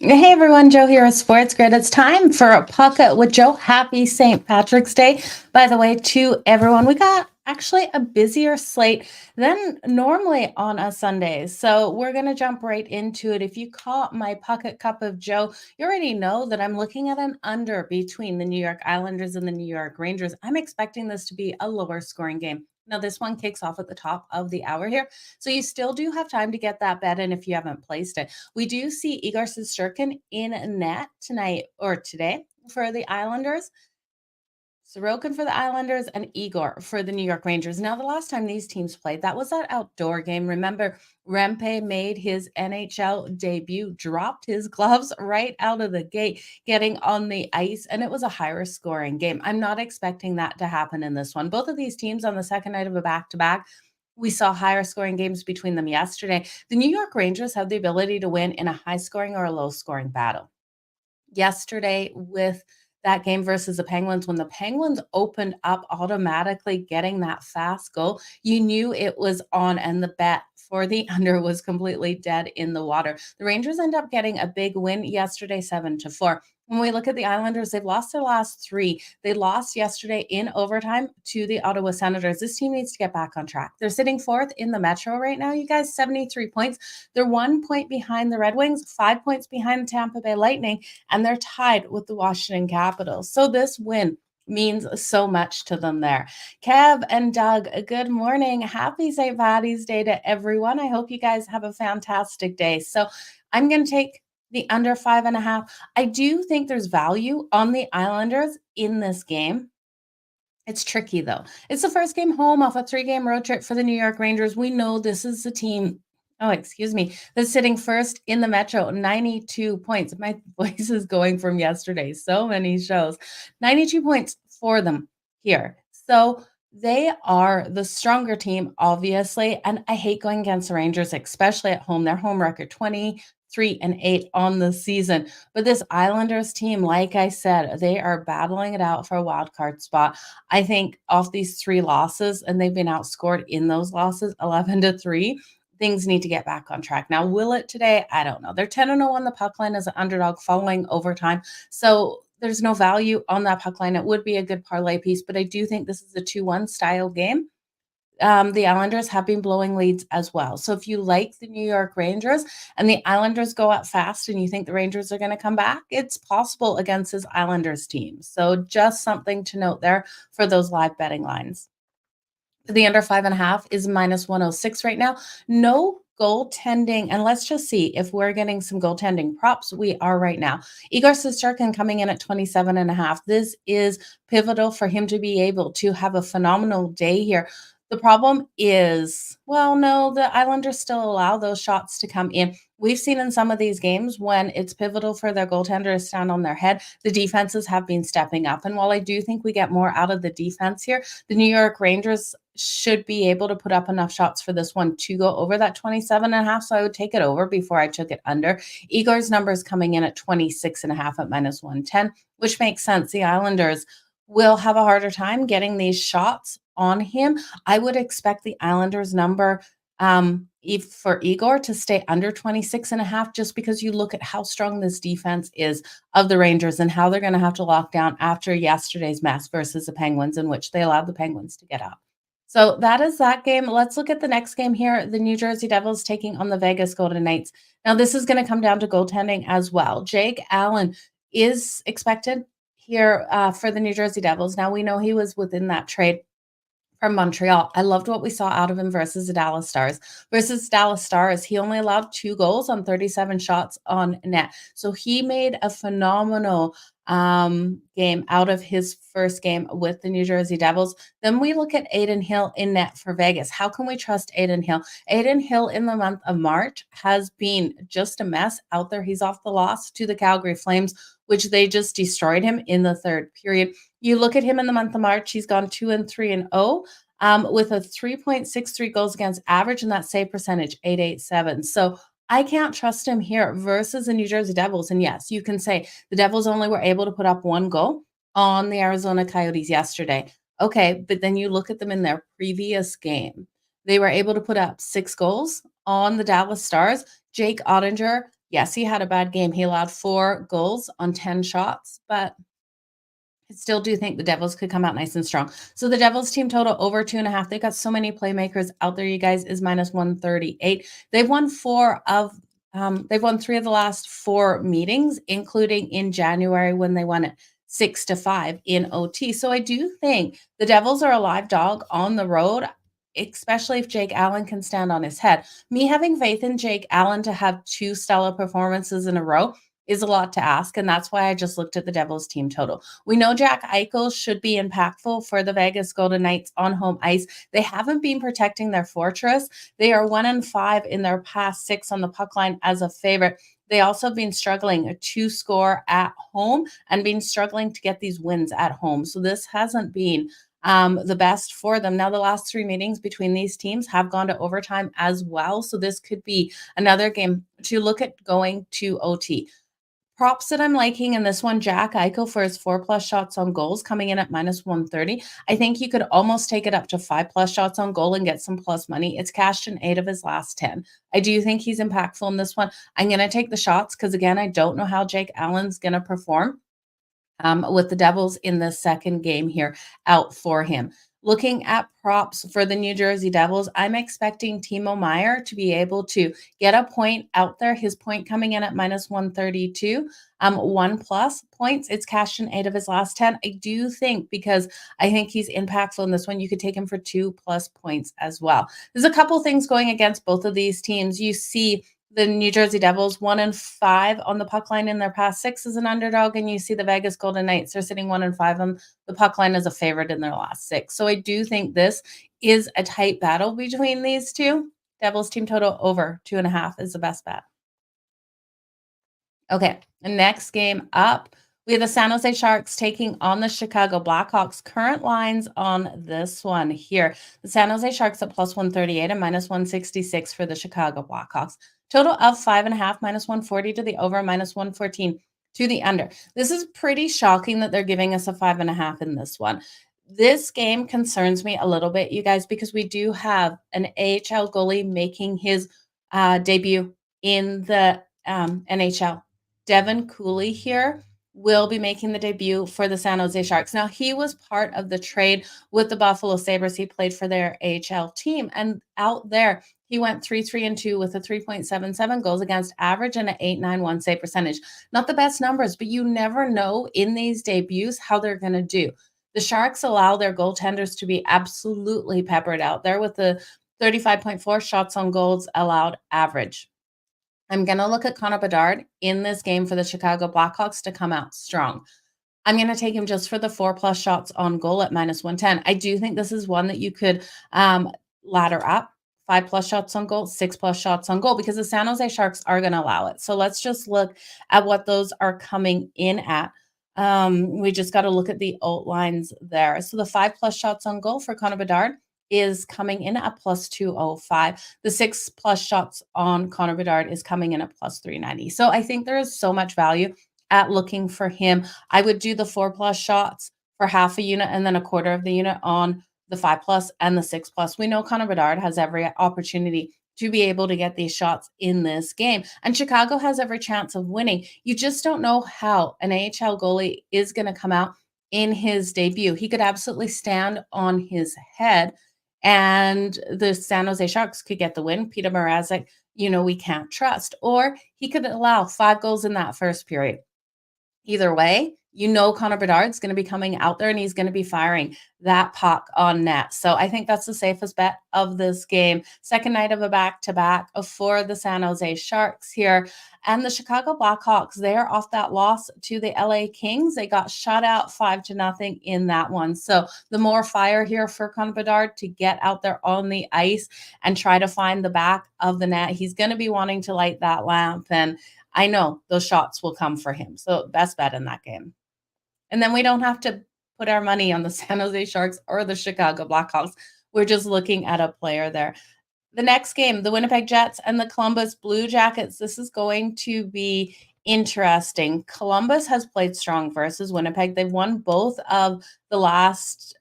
Hey everyone, Joe here of SportsGrid. It's time for a puck with Joe. Happy St. Patrick's Day. By the way, to everyone, we got actually a busier slate than normally on a Sunday. So we're going to jump right into it. If you caught my Puckett Cup of Joe, you already know that I'm looking at an under between the New York Islanders and the New York Rangers. I'm expecting this to be a lower scoring game. Now, this one kicks off at the top of the hour here. So you still do have time to get that bet in if you haven't placed it. We do see Igor Shesterkin in net tonight or today for the Islanders. Sorokin for the Islanders and Igor for the New York Rangers. Now, the last time these teams played, that was that outdoor game. Remember, Rempe made his NHL debut, dropped his gloves right out of the gate, getting on the ice, and it was a higher scoring game. I'm not expecting that to happen in this one. Both of these teams on the second night of a back to back, we saw higher scoring games between them yesterday. The New York Rangers have the ability to win in a high scoring or a low scoring battle. Yesterday, with that game versus the Penguins, when the Penguins opened up automatically getting that fast goal, you knew it was on, and the bet for the under was completely dead in the water. The Rangers end up getting a big win yesterday, 7-4. When we look at the Islanders, they've lost their last three. They lost yesterday in overtime to the Ottawa Senators. This team needs to get back on track. They're sitting fourth in the Metro right now, you guys, 73 points. They're 1 point behind the Red Wings, 5 points behind the Tampa Bay Lightning, and they're tied with the Washington Capitals. So this win means so much to them there. Kev and Doug, good morning. Happy St. Patty's Day to everyone. I hope you guys have a fantastic day. So I'm going to take the under 5.5. I do think there's value on the Islanders in this game. It's tricky though. It's the first game home off a 3-game road trip for the New York Rangers. We know this is the team. Oh, excuse me. That's sitting first in the Metro, 92 points. My voice is going from yesterday. So many shows. 92 points for them here. So they are the stronger team, obviously. And I hate going against the Rangers, especially at home. Their home record 23-8 on the season. But this Islanders team, like I said, they are battling it out for a wild card spot. I think off these three losses, and they've been outscored in those losses 11-3, things need to get back on track. Now, will it today? I don't know. They're 10-0 on the puck line as an underdog following overtime. So there's no value on that puck line. It would be a good parlay piece, but I do think this is a 2-1 style game. The Islanders have been blowing leads as well. So if you like the New York Rangers and the Islanders go up fast and you think the Rangers are going to come back, it's possible against this Islanders team. So just something to note there for those live betting lines. The under 5.5 is minus 106 right now. No goaltending, and let's just see if we're getting some goaltending props. We are right now. Igor Shesterkin coming in at 27.5. This is pivotal for him to be able to have a phenomenal day here. The problem is, well, no, the Islanders still allow those shots to come in. We've seen in some of these games when it's pivotal for their goaltender to stand on their head, the defenses have been stepping up. And while I do think we get more out of the defense here, the New York Rangers should be able to put up enough shots for this one to go over that 27.5. So I would take it over before I took it under. Igor's number is coming in at 26.5 at minus 110, which makes sense. The Islanders will have a harder time getting these shots on him. I would expect the Islanders number for Igor to stay under 26.5, just because you look at how strong this defense is of the Rangers and how they're going to have to lock down after yesterday's mess versus the Penguins, in which they allowed the Penguins to get up. So that is that game. Let's look at the next game here. The New Jersey Devils taking on the Vegas Golden Knights. Now, this is going to come down to goaltending as well. Jake Allen is expected here for the New Jersey Devils. Now, we know he was within that trade from Montreal. I loved what we saw out of him versus the Dallas Stars. Versus Dallas Stars, he only allowed 2 goals on 37 shots on net. So he made a phenomenal game out of his first game with the New Jersey Devils. Then we look at Adin Hill in net for Vegas. How can we trust Adin Hill? Adin Hill in the month of March has been just a mess out there. He's off the loss to the Calgary Flames, which they just destroyed him in the third period. You look at him in the month of March, he's gone 2-3-0 with a 3.63 goals against average, and that save percentage 887. So I can't trust him here versus the New Jersey Devils. And yes, you can say the Devils only were able to put up 1 goal on the Arizona Coyotes yesterday. Okay, but then you look at them in their previous game. They were able to put up 6 goals on the Dallas Stars. Jake Ottinger Yes, he had a bad game. He allowed 4 goals on 10 shots, but I still do think the Devils could come out nice and strong. So the Devils team total over 2.5. They've got so many playmakers out there, you guys, is minus 138. They've won 3 of the last 4 meetings, including in January when they won it 6-5 in OT. So I do think the Devils are a live dog on the road, especially if Jake Allen can stand on his head. Me having faith in Jake Allen to have 2 stellar performances in a row is a lot to ask, and that's why I just looked at the Devils team total. We know Jack Eichel should be impactful for the Vegas Golden Knights on home ice. They haven't been protecting their fortress. They are 1-5 in their past 6 on the puck line as a favorite. They also have been struggling to score at home and been struggling to get these wins at home. So this hasn't been the best for them. Now, the last 3 meetings between these teams have gone to overtime as well. So this could be another game to look at going to OT. Props that I'm liking in this one, Jack Eichel for his 4+ shots on goals coming in at minus 130. I think you could almost take it up to 5+ shots on goal and get some plus money. It's cashed in 8 of his last 10. I do think he's impactful in this one. I'm going to take the shots because, again, I don't know how Jake Allen's going to perform with the Devils in the second game here out for him. Looking at props for the New Jersey Devils, I'm expecting Timo Meier to be able to get a point out there. His point coming in at minus 132, 1+ points. It's cashed in 8 of his last 10. I do think because I think he's impactful in this one, you could take him for 2+ points as well. There's a couple things going against both of these teams. You see the New Jersey Devils 1-5 on the puck line in their past 6 as an underdog, and you see the Vegas Golden Knights are sitting 1-5 on the puck line as a favorite in their last 6. So I do think this is a tight battle between these two. Devils team total over 2.5 is the best bet. Okay, the next game up, we have the San Jose Sharks taking on the Chicago Blackhawks. Current lines on this one here. The San Jose Sharks at plus 138 and minus 166 for the Chicago Blackhawks. Total of 5.5, minus 140 to the over, minus 114 to the under. This is pretty shocking that they're giving us a 5.5 in this one. This game concerns me a little bit, you guys, because we do have an AHL goalie making his debut in the NHL. Devin Cooley here will be making the debut for the San Jose Sharks. Now, he was part of the trade with the Buffalo Sabres. He played for their AHL team. And out there, he went 3-3-2 with a 3.77 goals against average and an 8.91 save percentage. Not the best numbers, but you never know in these debuts how they're going to do. The Sharks allow their goaltenders to be absolutely peppered out there with the 35.4 shots on goals allowed average. I'm going to look at Connor Bedard in this game for the Chicago Blackhawks to come out strong. I'm going to take him just for the 4+ shots on goal at minus 110. I do think this is one that you could ladder up. 5+ shots on goal, 6+ shots on goal, because the San Jose Sharks are going to allow it. So let's just look at what those are coming in at. We just got to look at the alt lines there. So the 5+ shots on goal for Connor Bedard is coming in at plus 205. The 6+ shots on Connor Bedard is coming in at plus 390. So I think there is so much value at looking for him. I would do the 4+ shots for half a unit and then a quarter of the unit on the 5+ and the 6+. We know Connor Bedard has every opportunity to be able to get these shots in this game. And Chicago has every chance of winning. You just don't know how an AHL goalie is going to come out in his debut. He could absolutely stand on his head and the San Jose Sharks could get the win. Peter Mrazek, we can't trust. Or he could allow 5 goals in that first period. Either way, Connor Bedard's going to be coming out there and he's going to be firing that puck on net. So I think that's the safest bet of this game. Second night of a back-to-back for the San Jose Sharks here. And the Chicago Blackhawks, they're off that loss to the LA Kings. They got shut out 5-0 in that one. So the more fire here for Connor Bedard to get out there on the ice and try to find the back of the net. He's going to be wanting to light that lamp, and I know those shots will come for him. So best bet in that game. And then we don't have to put our money on the San Jose Sharks or the Chicago Blackhawks. We're just looking at a player there. The next game, the Winnipeg Jets and the Columbus Blue Jackets. This is going to be interesting. Columbus has played strong versus Winnipeg. They've won both of the last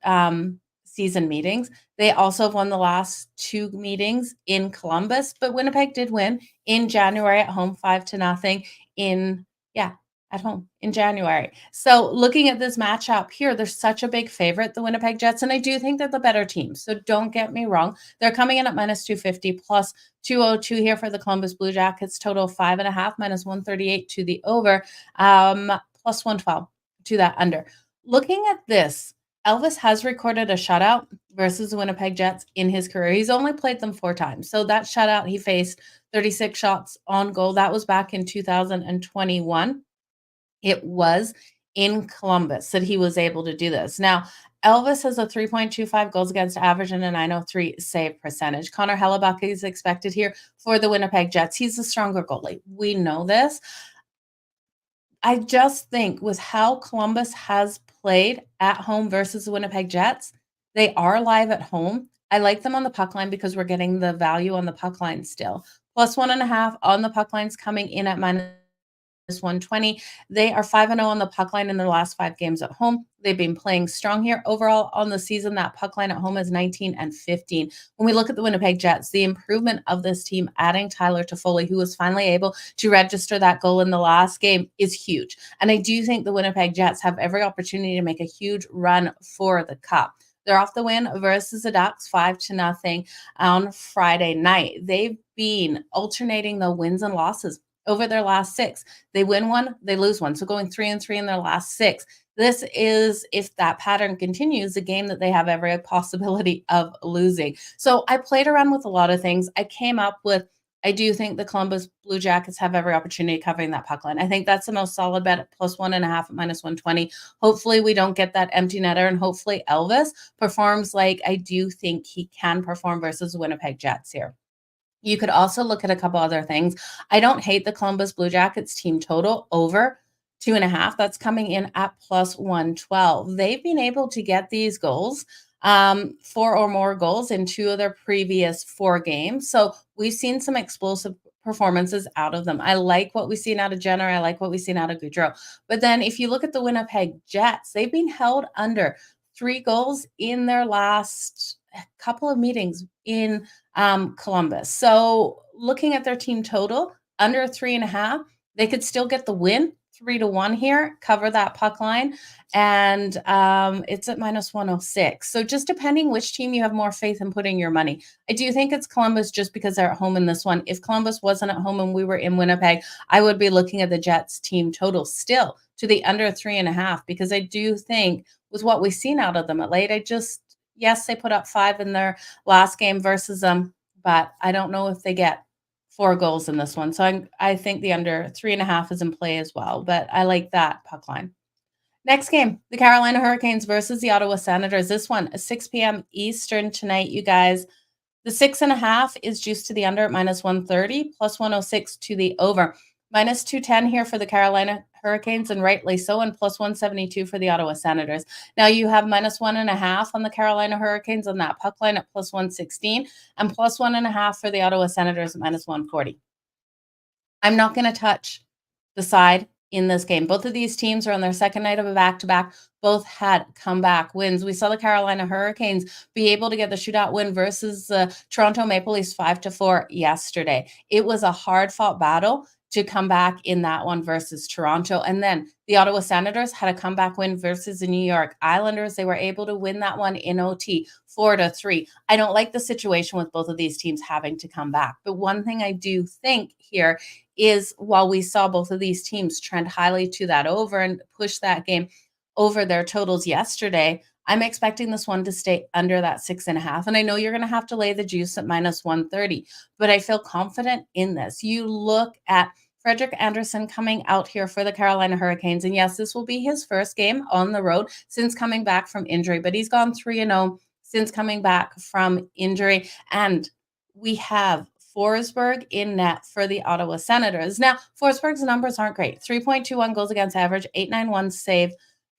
season meetings. They also have won the last two meetings in Columbus, but Winnipeg did win in January at home 5-0 in yeah, at home in January. So looking at this matchup here, they're such a big favorite, the Winnipeg Jets, and I do think they're the better team. So don't get me wrong. They're coming in at minus 250 plus 202 here for the Columbus Blue Jackets, total 5.5, minus 138 to the over, plus 112 to that under. Looking at this, Elvis has recorded a shutout versus the Winnipeg Jets in his career. He's only played them 4 times. So that shutout, he faced 36 shots on goal. That was back in 2021. It was in Columbus that he was able to do this. Now, Elvis has a 3.25 goals against average and a 903 save percentage. Connor Hellebuck is expected here for the Winnipeg Jets. He's the stronger goalie. We know this. I just think with how Columbus has played at home versus the Winnipeg Jets, they are live at home. I like them on the puck line because we're getting the value on the puck line still. Plus 1.5 on the puck lines coming in at minus 120. They are 5-0 on the puck line in their last 5 games at home. They've been playing strong here. Overall on the season, that puck line at home is 19-15. When we look at the Winnipeg Jets, the improvement of this team, adding Tyler Toffoli, who was finally able to register that goal in the last game, is huge. And I do think the Winnipeg Jets have every opportunity to make a huge run for the cup. They're off the win versus the Ducks 5-0 on Friday night. They've been alternating the wins and losses over their last 6. They win one, they lose one. So going 3-3 in their last 6. This is, if that pattern continues, a game that they have every possibility of losing. So I played around with a lot of things. I came up with, I do think the Columbus Blue Jackets have every opportunity covering that puck line. I think that's the most solid bet at plus 1.5 at minus 120. Hopefully we don't get that empty netter, and hopefully Elvis performs like I do think he can perform versus the Winnipeg Jets here. You could also look at a couple other things. I don't hate the Columbus Blue Jackets team total over 2.5. That's coming in at plus 112. They've been able to get these goals, 4 or more goals in 2 of their previous 4 games. So we've seen some explosive performances out of them. I like what we've seen out of Jenner. I like what we've seen out of Goudreau. But then if you look at the Winnipeg Jets, they've been held under 3 goals in their last couple of meetings in Columbus. So looking at their team total, under 3.5, they could still get the win, 3-1 here, cover that puck line, and it's at minus 106. So just depending which team you have more faith in putting your money. I do think it's Columbus just because they're at home in this one. If Columbus wasn't at home and we were in Winnipeg, I would be looking at the Jets team total still to the under 3.5, because I do think with what we've seen out of them at late, yes, they put up 5 in their last game versus them, but I don't know if they get 4 goals in this one. So I think the under 3.5 is in play as well, but I like that puck line. Next game, the Carolina Hurricanes versus the Ottawa Senators. This one, 6 p.m. Eastern tonight, you guys. The 6.5 is juiced to the under at minus 130, plus 106 to the over. Minus 210 here for the Carolina Hurricanes, and rightly so, and plus 172 for the Ottawa Senators. Now you have minus 1.5 on the Carolina Hurricanes on that puck line at plus 116, and plus 1.5 for the Ottawa Senators at minus 140. I'm not going to touch the side in this game. Both of these teams are on their second night of a back-to-back. Both had comeback wins. We saw the Carolina Hurricanes be able to get the shootout win versus the Toronto Maple Leafs 5-4 yesterday. It was a hard-fought battle to come back in that one versus Toronto. And then the Ottawa Senators had a comeback win versus the New York Islanders. They were able to win that one in OT 4-3. I don't like the situation with both of these teams having to come back. But one thing I do think here is, while we saw both of these teams trend highly to that over and push that game over their totals yesterday, I'm expecting this one to stay under that 6.5. And I know you're going to have to lay the juice at minus 130, but I feel confident in this. You look at Frederick Anderson coming out here for the Carolina Hurricanes. And yes, this will be his first game on the road since coming back from injury, but he's gone 3-0 since coming back from injury. And we have Forsberg in net for the Ottawa Senators. Now, Forsberg's numbers aren't great. 3.21 goals against average, 891 save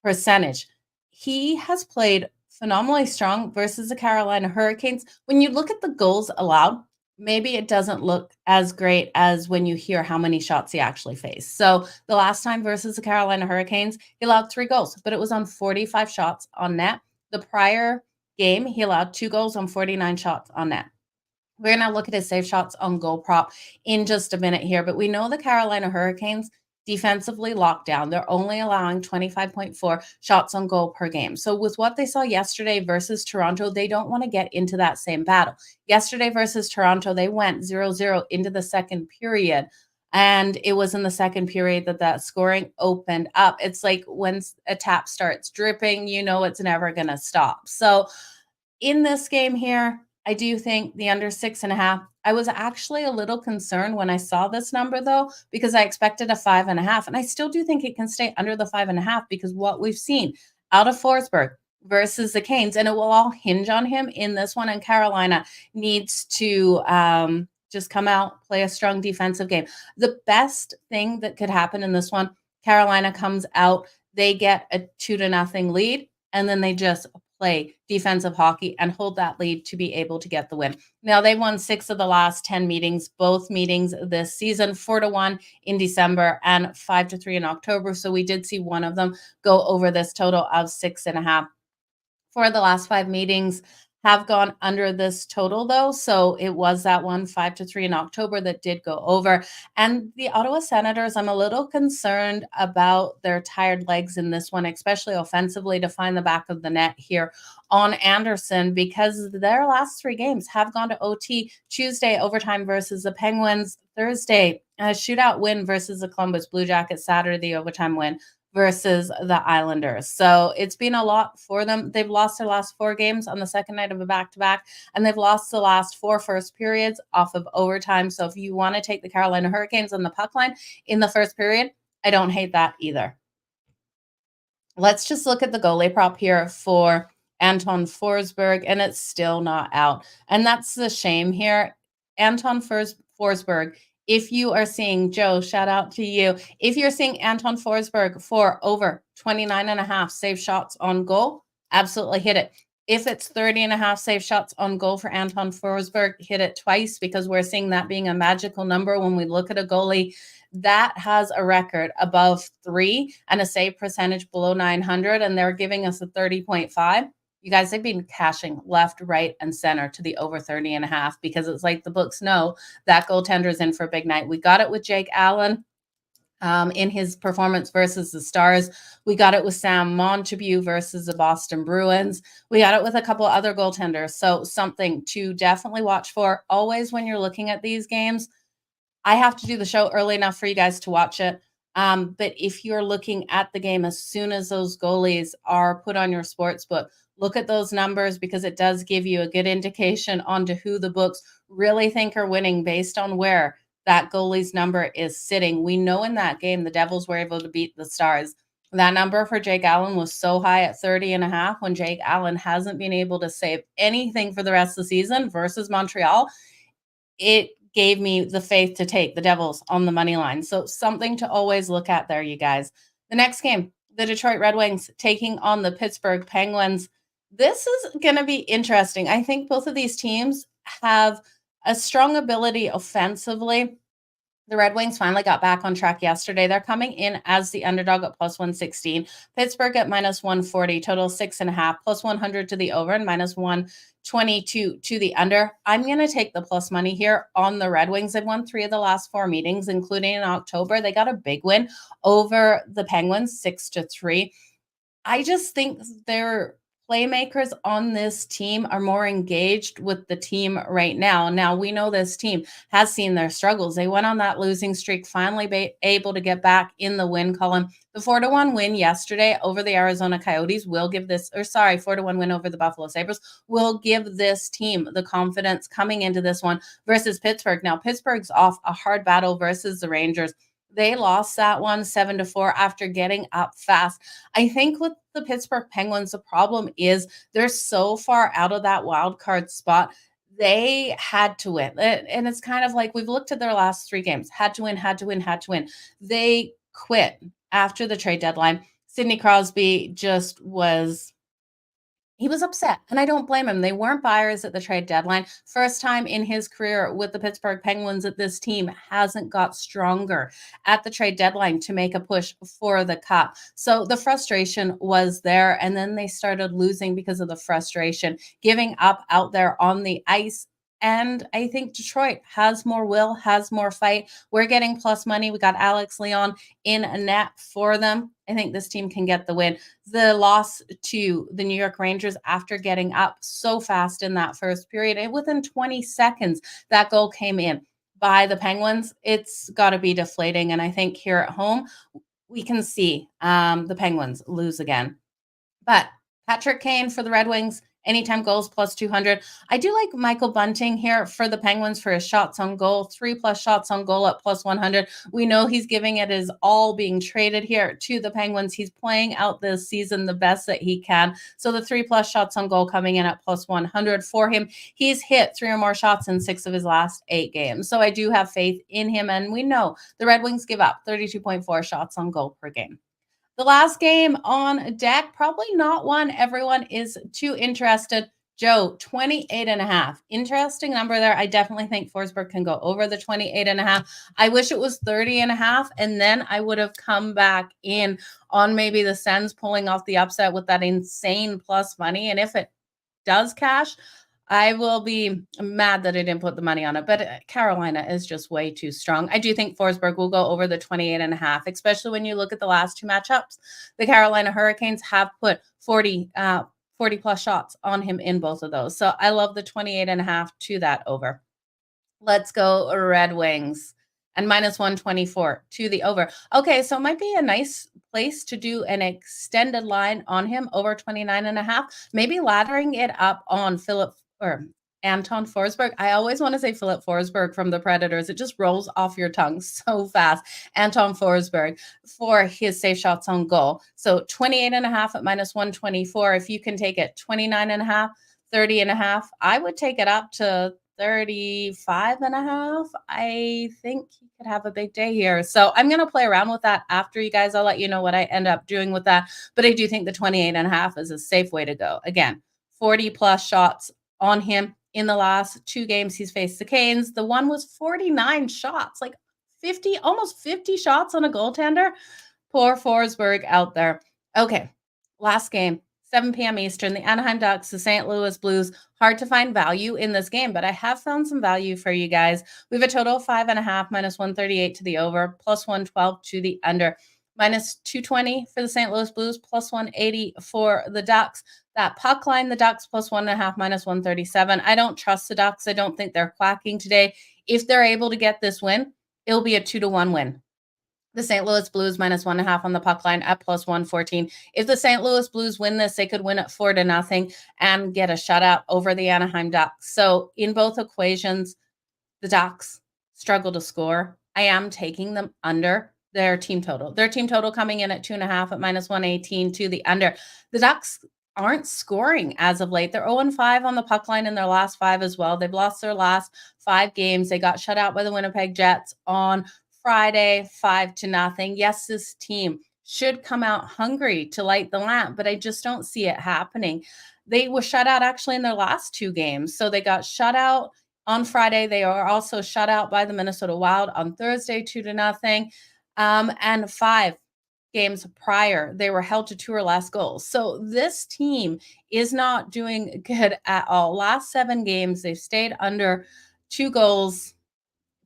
percentage. He has played phenomenally strong versus the Carolina Hurricanes. When you look at the goals allowed, maybe it doesn't look as great as when you hear how many shots he actually faced. So the last time versus the Carolina Hurricanes, he allowed 3 goals, but it was on 45 shots on net. The prior game, he allowed 2 goals on 49 shots on net. We're going to look at his save shots on goal prop in just a minute here, but we know the Carolina Hurricanes defensively locked down. They're only allowing 25.4 shots on goal per game. So with what they saw yesterday versus Toronto, they don't want to get into that same battle. Yesterday versus Toronto, they went 0-0 into the second period. And it was in the second period that scoring opened up. It's like when a tap starts dripping, you know it's never going to stop. So in this game here, I do think the under 6.5. I was actually a little concerned when I saw this number though, because I expected a 5.5. And I still do think it can stay under the 5.5 because what we've seen out of Forsberg versus the Canes, and it will all hinge on him in this one. And Carolina needs to just come out, play a strong defensive game. The best thing that could happen in this one, Carolina comes out, they get a 2-0 lead, and then they just play defensive hockey and hold that lead to be able to get the win. Now, they've won 6 of the last 10 meetings, both meetings this season, 4-1 in December and 5-3 in October. So we did see one of them go over this total of 6.5. For the last 5 meetings have gone under this total though. So it was that one 5-3 in October that did go over. And the Ottawa Senators, I'm a little concerned about their tired legs in this one, especially offensively to find the back of the net here on Anderson, because their last 3 games have gone to OT. Tuesday, overtime versus the Penguins. Thursday, a shootout win versus the Columbus Blue Jackets. Saturday, the overtime win versus the Islanders. So it's been a lot for them. They've lost their last 4 games on the second night of a back-to-back, and they've lost the last 4 first periods off of overtime. So if you want to take the Carolina Hurricanes on the puck line in the first period, I don't hate that either. Let's just look at the goalie prop here for Anton Forsberg, and it's still not out. And that's the shame here. Anton Forsberg, if you are seeing, Joe, shout out to you. If you're seeing Anton Forsberg for over 29.5 save shots on goal, absolutely hit it. If it's 30.5 save shots on goal for Anton Forsberg, hit it twice, because we're seeing that being a magical number when we look at a goalie that has a record above 3 and a save percentage below 900, and they're giving us a 30.5. You guys, they've been cashing left, right, and center to the over 30.5, because it's like the books know that goaltender's in for a big night. We got it with Jake Allen in his performance versus the Stars. We got it with Sam Montague versus the Boston Bruins. We got it with a couple other goaltenders. So something to definitely watch for. Always when you're looking at these games, I have to do the show early enough for you guys to watch it. But if you're looking at the game as soon as those goalies are put on your sports book, look at those numbers, because it does give you a good indication onto who the books really think are winning based on where that goalie's number is sitting. We know in that game, the Devils were able to beat the Stars. That number for Jake Allen was so high at 30.5 when Jake Allen hasn't been able to save anything for the rest of the season versus Montreal. It gave me the faith to take the Devils on the money line. So something to always look at there, you guys. The next game, the Detroit Red Wings taking on the Pittsburgh Penguins. This is going to be interesting. I think both of these teams have a strong ability offensively. The Red Wings finally got back on track yesterday. They're coming in as the underdog at plus 116. Pittsburgh at minus 140, total 6.5, plus 100 to the over and minus 122 to the under. I'm going to take the plus money here on the Red Wings. They've won 3 of the last 4 meetings, including in October. They got a big win over the Penguins, 6-3. I just think they're playmakers on this team are more engaged with the team right now. Now, we know this team has seen their struggles. They went on that losing streak, finally able to get back in the win column. The 4-1 win yesterday over the Arizona Coyotes will give this, 4-1 win over the Buffalo Sabres will give this team the confidence coming into this one versus Pittsburgh. Now, Pittsburgh's off a hard battle versus the Rangers. They lost that one 7-4 after getting up fast. I think with the Pittsburgh Penguins, the problem is they're so far out of that wild card spot. They had to win. And it's kind of like we've looked at their last 3 games. Had to win, had to win, had to win. They quit after the trade deadline. Sidney Crosby just was He was upset, and I don't blame him. They weren't buyers at the trade deadline. First time in his career with the Pittsburgh Penguins that this team hasn't got stronger at the trade deadline to make a push for the cup. So the frustration was there, and then they started losing because of the frustration, giving up out there on the ice. And I think Detroit has more will, has more fight. We're getting plus money. We got Alex Leon in a net for them. I think this team can get the win. The loss to the New York Rangers after getting up so fast in that first period, and within 20 seconds, that goal came in by the Penguins. It's got to be deflating. And I think here at home, we can see the Penguins lose again. But Patrick Kane for the Red Wings, anytime goals plus 200. I do like Michael Bunting here for the Penguins for his shots on goal, 3+ shots on goal at plus 100. We know he's giving it his all being traded here to the Penguins. He's playing out this season the best that he can. So the 3+ shots on goal coming in at plus 100 for him. He's hit 3 or more shots in 6 of his last 8 games. So I do have faith in him. And we know the Red Wings give up 32.4 shots on goal per game. The last game on deck, probably not one everyone is too interested. Jo, 28.5. Interesting number there. I definitely think Forsberg can go over the 28.5. I wish it was 30.5, and then I would have come back in on maybe the Sens pulling off the upset with that insane plus money. And if it does cash, I will be mad that I didn't put the money on it, but Carolina is just way too strong. I do think Forsberg will go over the 28.5, especially when you look at the last 2 matchups. The Carolina Hurricanes have put 40 plus shots on him in both of those. So I love the 28.5 to that over. Let's go Red Wings and minus 124 to the over. Okay, so it might be a nice place to do an extended line on him over 29.5. Maybe laddering it up on Philip or Anton Forsberg. I always want to say Philip Forsberg from the Predators. It just rolls off your tongue so fast. Anton Forsberg for his safe shots on goal. So 28.5 at minus 124. If you can take it 29.5, 30.5, I would take it up to 35.5. I think he could have a big day here. So I'm going to play around with that after you guys. I'll let you know what I end up doing with that. But I do think the 28.5 is a safe way to go. Again, 40 plus shots on him in the last 2 games he's faced the Canes. The one was 49 shots, like 50, almost 50 shots on a goaltender. Poor Forsberg out there. Okay, last game. 7 p.m. Eastern, the Anaheim Ducks, the St. Louis Blues. Hard to find value in this game, but I have found some value for you guys. We have a total of 5.5, minus 138 to the over, plus 112 to the under, minus 220 for the St. Louis Blues, plus 180 for the Ducks. That puck line, the Ducks plus 1.5, minus 137. I don't trust the Ducks. I don't think they're quacking today. If they're able to get this win, it'll be a 2-1 win. The St. Louis Blues minus 1.5 on the puck line at plus 114. If the St. Louis Blues win this, they could win it 4-0 and get a shutout over the Anaheim Ducks. So in both equations, the Ducks struggle to score. I am taking them under their team total. Their team total coming in at 2.5 at minus 118 to the under. The Ducks aren't scoring as of late. They're 0-5 on the puck line in their last 5 as well. They've lost their last 5 games. They got shut out by the Winnipeg Jets on Friday, 5-0. Yes, this team should come out hungry to light the lamp, but I just don't see it happening. They were shut out actually in their last 2 games. So they got shut out on Friday. They are also shut out by the Minnesota Wild on Thursday, 2-0. And 5 games prior, they were held to 2 or less goals. So this team is not doing good at all. Last 7 games, they've stayed under 2 goals,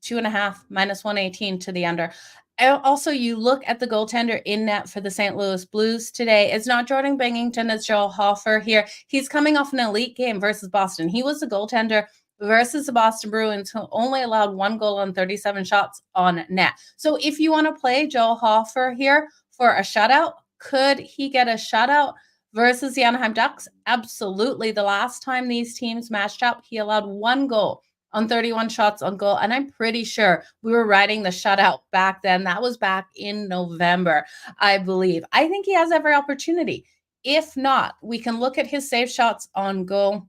2.5, minus 118 to the under. Also, you look at the goaltender in net for the St. Louis Blues today. It's not Jordan Bennington, it's Joel Hofer here. He's coming off an elite game versus Boston. He was the goaltender versus the Boston Bruins, who only allowed 1 goal on 37 shots on net. So if you want to play Joel Hofer here for a shutout, could he get a shutout versus the Anaheim Ducks? Absolutely. The last time these teams matched up, he allowed 1 goal on 31 shots on goal. And I'm pretty sure we were riding the shutout back then. That was back in November, I believe. I think he has every opportunity. If not, we can look at his save shots on goal,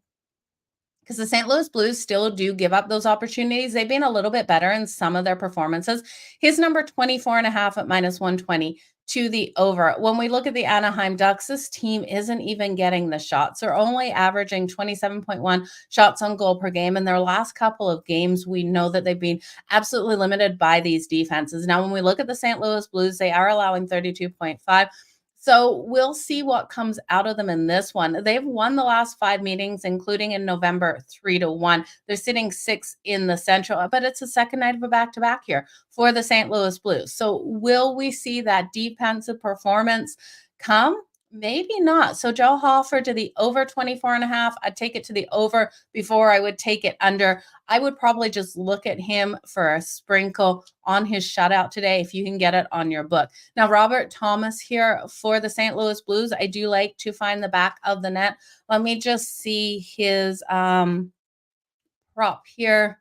because the St. Louis Blues still do give up those opportunities. They've been a little bit better in some of their performances. His number 24.5 at minus 120 to the over. When we look at the Anaheim Ducks, this team isn't even getting the shots. They're only averaging 27.1 shots on goal per game. In their last couple of games, we know that they've been absolutely limited by these defenses. Now, when we look at the St. Louis Blues, they are allowing 32.5. So we'll see what comes out of them in this one. They've won the last 5 meetings, including in November, 3-1. They're sitting 6 in the Central, but it's the second night of a back-to-back here for the St. Louis Blues. So will we see that defensive performance come? Maybe not. So Joe Hoffer to the over 24.5. I'd take it to the over before I would take it under. I would probably just look at him for a sprinkle on his shutout today if you can get it on your book. Now, Robert Thomas here for the St. Louis Blues. I do like to find the back of the net. Let me just see his prop here.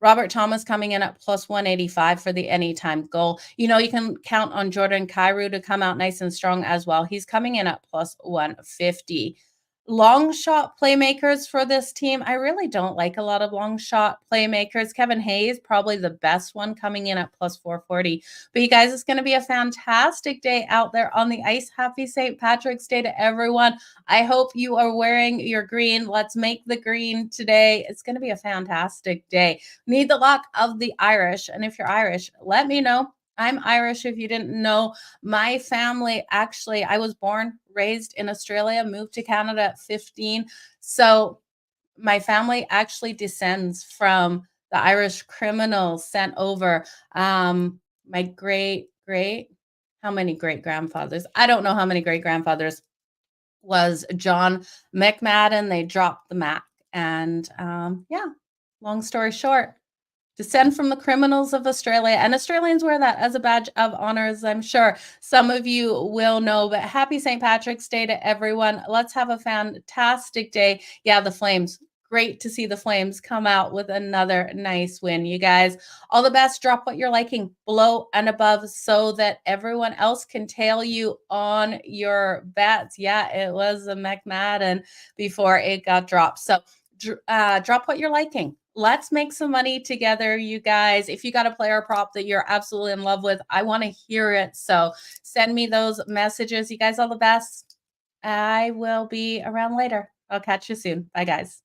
Robert Thomas coming in at plus 185 for the anytime goal. You know, you can count on Jordan Kyrou to come out nice and strong as well. He's coming in at plus 150. Long shot playmakers for this team. I really don't like a lot of long shot playmakers. Kevin Hayes, probably the best one, coming in at plus 440. But you guys, it's going to be a fantastic day out there on the ice. Happy St. Patrick's Day to everyone. I hope you are wearing your green. Let's make the green today. It's going to be a fantastic day. Need the luck of the Irish. And if you're Irish, let me know. I'm Irish, if you didn't know. My family, actually, I was born, raised in Australia, moved to Canada at 15. So my family actually descends from the Irish criminals sent over. My how many great grandfathers? I don't know how many great grandfathers was John McMadden. They dropped the Mac. And yeah, long story short, descend from the criminals of Australia. And Australians wear that as a badge of honor, as I'm sure some of you will know. But happy St. Patrick's Day to everyone. Let's have a fantastic day. Yeah, the Flames. Great to see the Flames come out with another nice win. You guys, all the best. Drop what you're liking below and above so that everyone else can tail you on your bets. Yeah, it was a McMadden before it got dropped. So drop what you're liking. Let's make some money together, you guys. If you got a player prop that you're absolutely in love with, I want to hear it. So send me those messages. You guys, all the best. I will be around later. I'll catch you soon. Bye, guys.